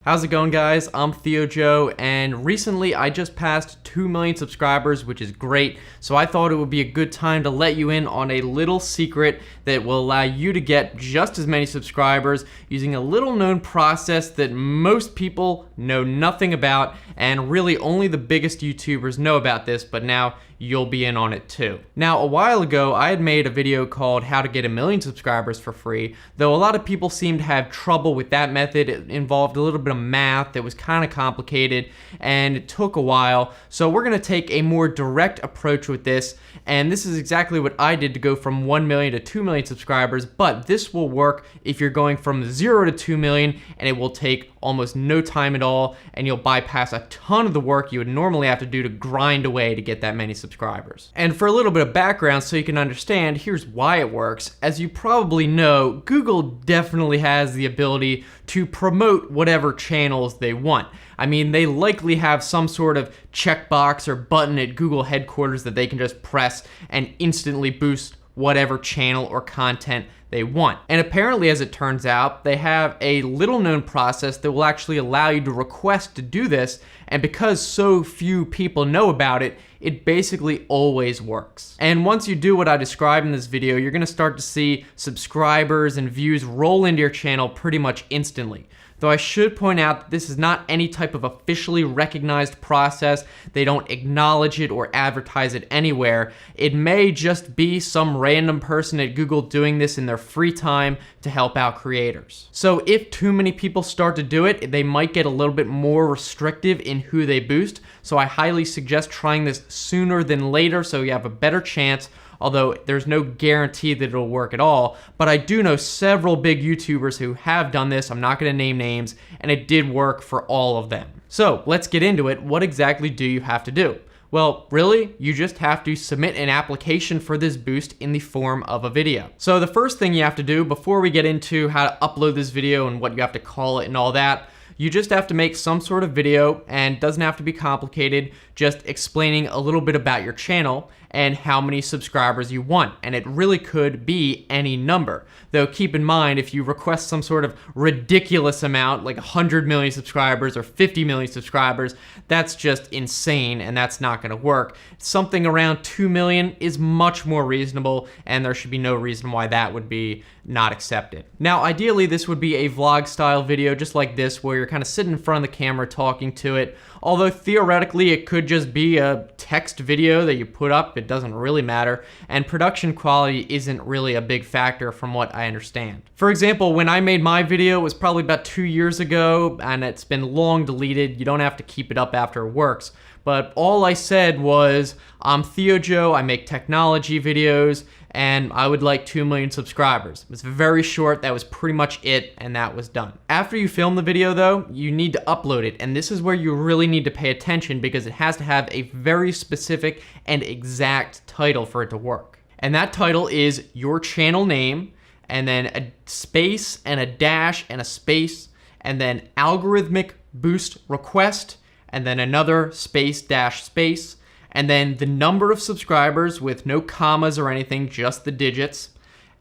How's it going, guys? I'm Theo Joe, and recently I just passed 2 million subscribers, which is great. So I thought it would be a good time to let you in on a little secret that will allow you to get just as many subscribers using a little known process that most people know nothing about, and really only the biggest YouTubers know about this, but now you'll be in on it too. Now, a while ago, I had made a video called How to Get a Million Subscribers for Free, though a lot of people seem to have trouble with that method. It involved a little bit of math that was kind of complicated, and it took a while. So we're gonna take a more direct approach with this, and this is exactly what I did to go from 1 million to 2 million subscribers, but this will work if you're going from 0 to 2 million, and it will take almost no time at all, and you'll bypass a ton of the work you would normally have to do to grind away to get that many subscribers. And for a little bit of background so you can understand, here's why it works. As you probably know, Google definitely has the ability to promote whatever channels they want. I mean, they likely have some sort of checkbox or button at Google headquarters that they can just press and instantly boost whatever channel or content they want. And apparently, as it turns out, they have a little known process that will actually allow you to request to do this, and because so few people know about it, it basically always works. And once you do what I described in this video, you're gonna start to see subscribers and views roll into your channel pretty much instantly. Though I should point out that this is not any type of officially recognized process. They don't acknowledge it or advertise it anywhere. It may just be some random person at Google doing this in their free time to help out creators. So if too many people start to do it, they might get a little bit more restrictive in who they boost. So I highly suggest trying this sooner than later so you have a better chance, although there's no guarantee that it'll work at all. But I do know several big YouTubers who have done this. I'm not gonna name names, and it did work for all of them. So let's get into it. What exactly do you have to do? Well, really, you just have to submit an application for this boost in the form of a video. So the first thing you have to do before we get into how to upload this video and what you have to call it and all that, you just have to make some sort of video, and it doesn't have to be complicated, just explaining a little bit about your channel and how many subscribers you want. And it really could be any number. Though keep in mind, if you request some sort of ridiculous amount, like 100 million subscribers or 50 million subscribers, that's just insane, and that's not gonna work. Something around 2 million is much more reasonable, and there should be no reason why that would be not accepted. Now, ideally, this would be a vlog style video just like this, where you're kind of sitting in front of the camera talking to it. Although theoretically, it could just be a text video that you put up. It doesn't really matter. And production quality isn't really a big factor from what I understand. For example, when I made my video, it was probably about 2 years ago, and it's been long deleted. You don't have to keep it up after it works. But all I said was, I'm Theo Joe, I make technology videos, and I would like 2 million subscribers. It was very short, that was pretty much it, and that was done. After you film the video though, you need to upload it, and this is where you really need to pay attention because it has to have a very specific and exact title for it to work. And that title is your channel name, and then a space and a dash and a space, and then algorithmic boost request, and then another space dash space, and then the number of subscribers with no commas or anything, just the digits,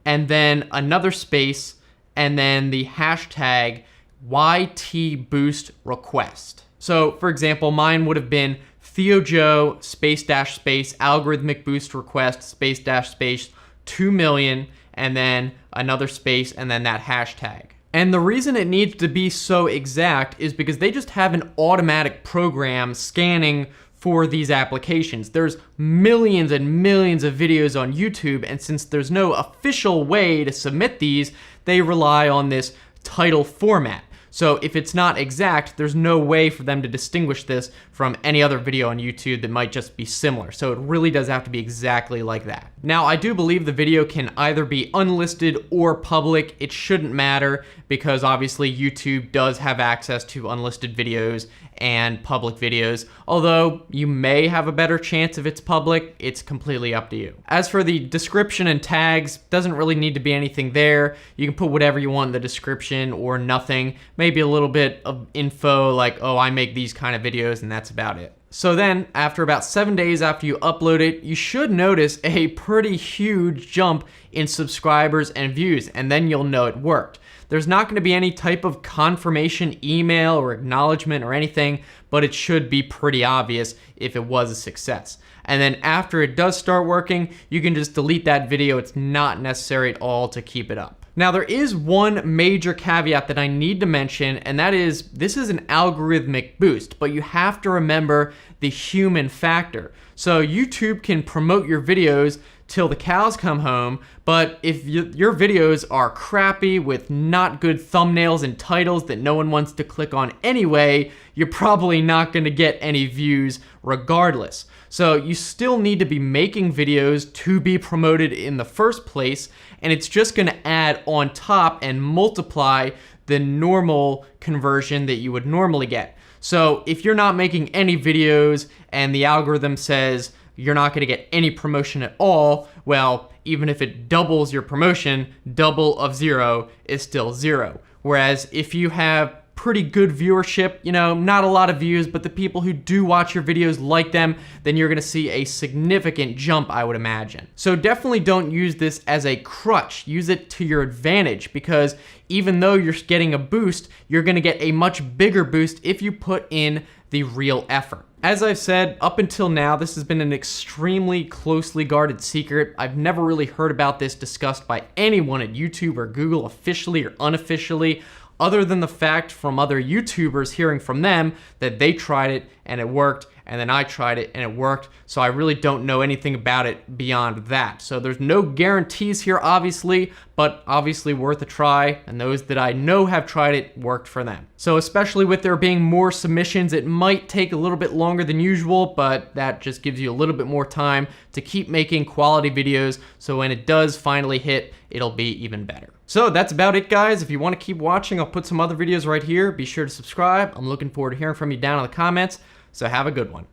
and then another space, and then the hashtag YTBoostRequest. So for example, mine would have been Theo Joe space dash space algorithmic boost request space dash space 2 million, and then another space, and then that hashtag. And the reason it needs to be so exact is because they just have an automatic program scanning for these applications. There's millions and millions of videos on YouTube, and since there's no official way to submit these, they rely on this title format. So if it's not exact, there's no way for them to distinguish this from any other video on YouTube that might just be similar. So it really does have to be exactly like that. Now, I do believe the video can either be unlisted or public. It shouldn't matter because obviously YouTube does have access to unlisted videos and public videos. Although you may have a better chance if it's public, it's completely up to you. As for the description and tags, doesn't really need to be anything there. You can put whatever you want in the description or nothing. Maybe a little bit of info like, oh, I make these kind of videos, and that's about it. So then, after about 7 days after you upload it, you should notice a pretty huge jump in subscribers and views, and then you'll know it worked. There's not going to be any type of confirmation email or acknowledgement or anything, but it should be pretty obvious if it was a success. And then after it does start working, you can just delete that video. It's not necessary at all to keep it up. Now, there is one major caveat that I need to mention, and that is this is an algorithmic boost, but you have to remember the human factor. So YouTube can promote your videos till the cows come home, but if your videos are crappy with not good thumbnails and titles that no one wants to click on anyway, you're probably not going to get any views regardless. So you still need to be making videos to be promoted in the first place, and it's just going to add on top and multiply the normal conversion that you would normally get. So if you're not making any videos and the algorithm says you're not going to get any promotion at all, well, even if it doubles your promotion, double of 0 is still 0. Whereas if you have pretty good viewership, not a lot of views, but the people who do watch your videos like them, then you're going to see a significant jump, I would imagine. So definitely don't use this as a crutch. Use it to your advantage, because even though you're getting a boost, you're going to get a much bigger boost if you put in the real effort. As I've said, up until now, this has been an extremely closely guarded secret. I've never really heard about this discussed by anyone at YouTube or Google, officially or unofficially, other than the fact from other YouTubers hearing from them that they tried it and it worked, and then I tried it and it worked. So I really don't know anything about it beyond that. So there's no guarantees here, obviously, but obviously worth a try, and those that I know have tried it worked for them. So especially with there being more submissions, it might take a little bit longer than usual, but that just gives you a little bit more time to keep making quality videos, so when it does finally hit, it'll be even better. So that's about it, guys. If you want to keep watching, I'll put some other videos right here. Be sure to subscribe. I'm looking forward to hearing from you down in the comments, so have a good one.